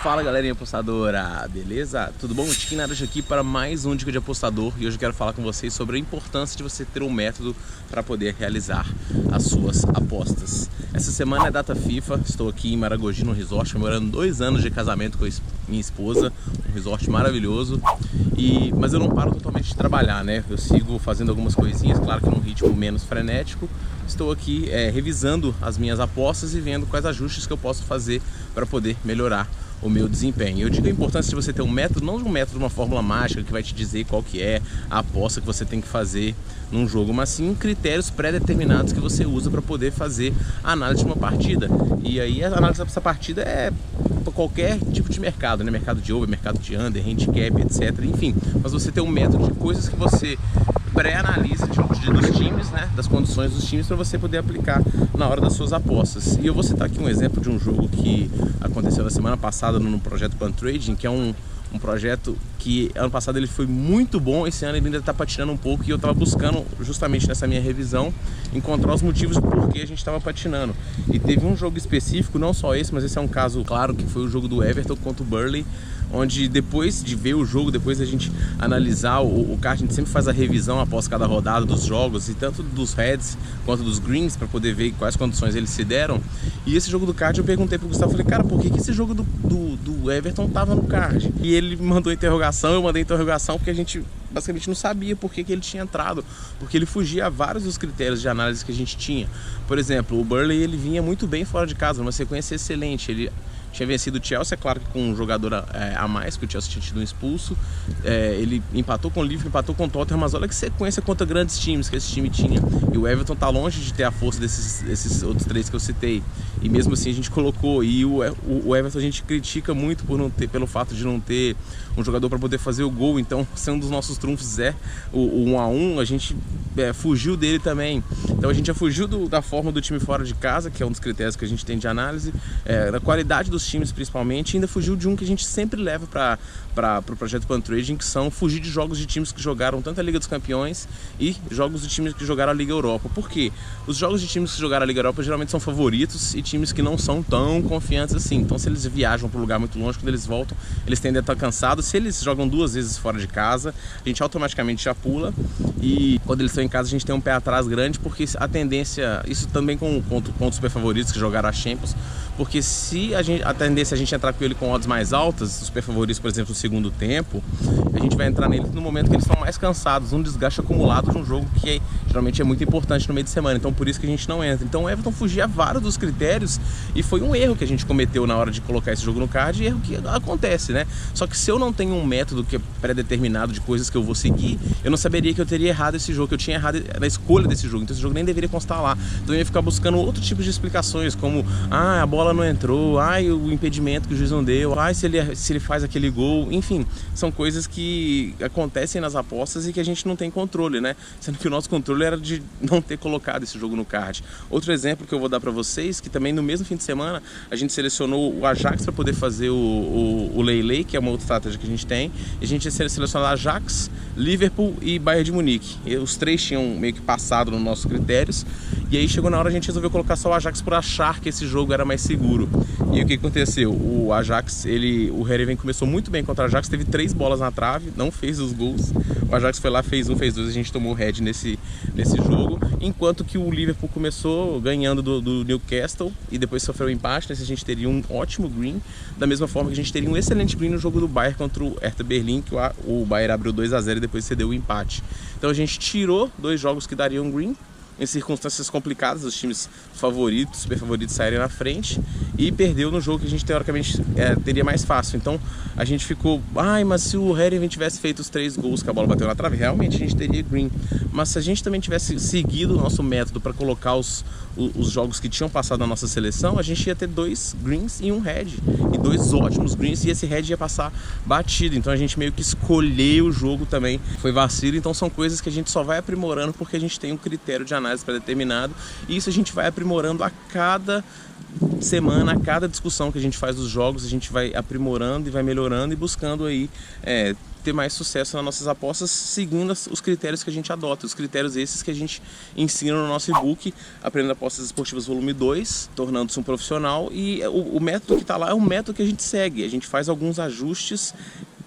Fala galerinha apostadora, beleza? Tudo bom? Tiquinho Naranjo aqui para mais um Dica de Apostador e hoje eu quero falar com vocês sobre a importância de você ter um método para poder realizar as suas apostas. Essa semana é data FIFA, estou aqui em Maragogi no resort, comemorando 2 anos de casamento com a minha esposa, um resort maravilhoso, mas eu não paro totalmente de trabalhar, né? Eu sigo fazendo algumas coisinhas, claro que num ritmo menos frenético. Estou aqui revisando as minhas apostas e vendo quais ajustes que eu posso fazer para poder melhorar o meu desempenho. Eu digo a importância de você ter um método, não um método, uma fórmula mágica que vai te dizer qual que é a aposta que você tem que fazer num jogo, mas sim critérios pré-determinados que você usa para poder fazer a análise de uma partida. E aí a análise dessa partida é para qualquer tipo de mercado, né? Mercado de over, mercado de under, handicap, etc. Enfim, mas você ter um método de coisas que você pré-analisa dos times, né, das condições dos times para você poder aplicar na hora das suas apostas. E eu vou citar aqui um exemplo de um jogo que aconteceu na semana passada no projeto Pan Trading, que é um projeto que ano passado ele foi muito bom, esse ano ele ainda está patinando um pouco e eu estava buscando justamente nessa minha revisão encontrar os motivos do porquê a gente estava patinando. E teve um jogo específico, não só esse, mas esse é um caso claro, que foi o jogo do Everton contra o Burnley, onde depois de ver o jogo, depois da gente analisar o card, a gente sempre faz a revisão após cada rodada dos jogos, e tanto dos reds quanto dos greens, para poder ver quais condições eles se deram. E esse jogo do card eu perguntei pro Gustavo, falei, cara, por que esse jogo do Everton tava no card? E ele me mandou interrogação, eu mandei interrogação, porque a gente basicamente não sabia por que ele tinha entrado, porque ele fugia a vários dos critérios de análise que a gente tinha. Por exemplo, o Burnley ele vinha muito bem fora de casa, uma sequência excelente, ele tinha vencido o Chelsea, é claro que com um jogador a mais, que o Chelsea tinha tido um expulso, ele empatou com o Liverpool, empatou com o Tottenham, mas olha que sequência contra grandes times que esse time tinha, e o Everton tá longe de ter a força desses outros 3 que eu citei, e mesmo assim a gente colocou, e o Everton a gente critica muito por não ter, pelo fato de não ter um jogador para poder fazer o gol, então se um dos nossos trunfos é o 1 a 1, a gente fugiu dele também. Então a gente já fugiu da forma do time fora de casa, que é um dos critérios que a gente tem de análise, da qualidade dos times principalmente, e ainda fugiu de um que a gente sempre leva para o projeto Pan Trading, que são fugir de jogos de times que jogaram tanto a Liga dos Campeões e jogos de times que jogaram a Liga Europa. Por quê? Os jogos de times que jogaram a Liga Europa geralmente são favoritos e times que não são tão confiantes assim. Então se eles viajam para um lugar muito longe, quando eles voltam, eles tendem a estar cansados. Se eles jogam 2 vezes fora de casa, a gente automaticamente já pula, e quando eles estão em casa a gente tem um pé atrás grande, porque a tendência, isso também com os super favoritos que jogaram a Champions, porque se a tendência é a gente entrar com ele com odds mais altas, os super favoritos, por exemplo, no segundo tempo, a gente vai entrar nele no momento que eles estão mais cansados, um desgaste acumulado de um jogo que geralmente é muito importante no meio de semana, então por isso que a gente não entra. Então o Everton fugia vários dos critérios e foi um erro que a gente cometeu na hora de colocar esse jogo no card, erro que acontece, né? Só que se eu não tenho um método que é pré-determinado de coisas que eu vou seguir, eu não saberia que eu teria errado esse jogo, que eu tinha errado na escolha desse jogo, então esse jogo nem deveria constar lá. Então eu ia ficar buscando outro tipo de explicações, como a bola não entrou, o impedimento que o juiz não deu, se ele faz aquele gol, enfim, são coisas que acontecem nas apostas e que a gente não tem controle, né? Sendo que o nosso controle era de não ter colocado esse jogo no card. Outro exemplo que eu vou dar para vocês, que também no mesmo fim de semana a gente selecionou o Ajax para poder fazer o Lei, que é uma outra estratégia que a gente tem, e a gente selecionou Ajax, Liverpool e Bayern de Munique. E os 3 tinham meio que passado nos nossos critérios, e aí chegou na hora a gente resolveu colocar só o Ajax por achar que esse jogo era mais seguro. E o que aconteceu? O Ajax, o Heerenveen começou muito bem contra o Ajax, teve 3 bolas na trave, não fez os gols. O Ajax foi lá, fez 1, fez 2, a gente tomou o head nesse jogo, enquanto que o Liverpool começou ganhando do Newcastle e depois sofreu um empate, nesse a gente teria um ótimo green, da mesma forma que a gente teria um excelente green no jogo do Bayern contra o Hertha Berlim, que o Bayern abriu 2 a 0 e depois cedeu o empate. Então a gente tirou 2 jogos que dariam green, em circunstâncias complicadas, os times favoritos, super favoritos saírem na frente, e perdeu no jogo que a gente teoricamente teria mais fácil. Então a gente ficou, mas se o Heerenveen tivesse feito os 3 gols que a bola bateu na trave, realmente a gente teria green. Mas se a gente também tivesse seguido o nosso método para colocar os jogos que tinham passado na nossa seleção, a gente ia ter 2 greens e um red, e 2 ótimos greens, e esse red ia passar batido. Então a gente meio que escolheu o jogo também, foi vacilo. Então são coisas que a gente só vai aprimorando porque a gente tem um critério de análise pré-determinado, e isso a gente vai aprimorando a cada semana, a cada discussão que a gente faz dos jogos, a gente vai aprimorando e vai melhorando e buscando aí ter mais sucesso nas nossas apostas seguindo os critérios que a gente adota, os critérios esses que a gente ensina no nosso e-book Aprendendo Apostas Esportivas Volume 2, tornando-se um profissional, e o método que está lá é um método que a gente segue, a gente faz alguns ajustes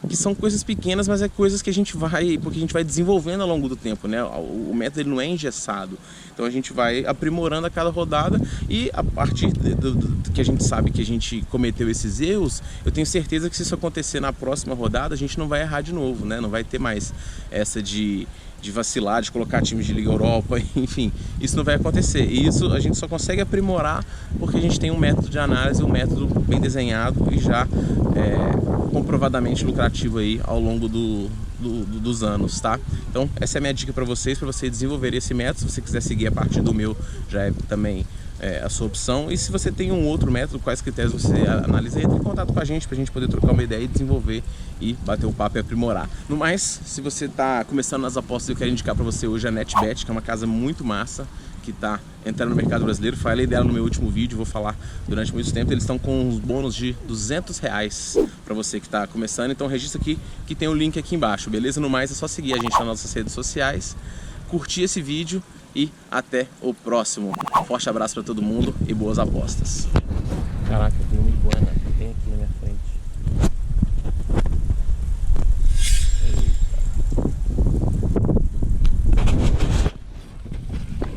que são coisas pequenas, mas é coisas que a gente vai desenvolvendo ao longo do tempo, né? O método ele não é engessado, então a gente vai aprimorando a cada rodada, e a partir do que a gente sabe que a gente cometeu esses erros, eu tenho certeza que se isso acontecer na próxima rodada, a gente não vai errar de novo, né? Não vai ter mais essa de vacilar, de colocar times de Liga Europa, enfim, isso não vai acontecer. E isso a gente só consegue aprimorar porque a gente tem um método de análise, um método bem desenhado e já comprovadamente lucrativo aí ao longo dos anos, tá? Então essa é a minha dica para vocês desenvolver esse método. Se você quiser seguir a partir do meu, já é também a sua opção. E se você tem um outro método, quais critérios você analisa, entre em contato com a gente pra gente poder trocar uma ideia e desenvolver e bater o papo e aprimorar. No mais, se você tá começando nas apostas, eu quero indicar para você hoje a NetBet, que é uma casa muito massa, que está entrando no mercado brasileiro. Falei dela no meu último vídeo, vou falar durante muito tempo. Eles estão com uns bônus de R$200 para você que está começando, então registra aqui que tem o link aqui embaixo, beleza? No mais, é só seguir a gente nas nossas redes sociais, curtir esse vídeo e até o próximo. Forte abraço para todo mundo e boas apostas. Caraca.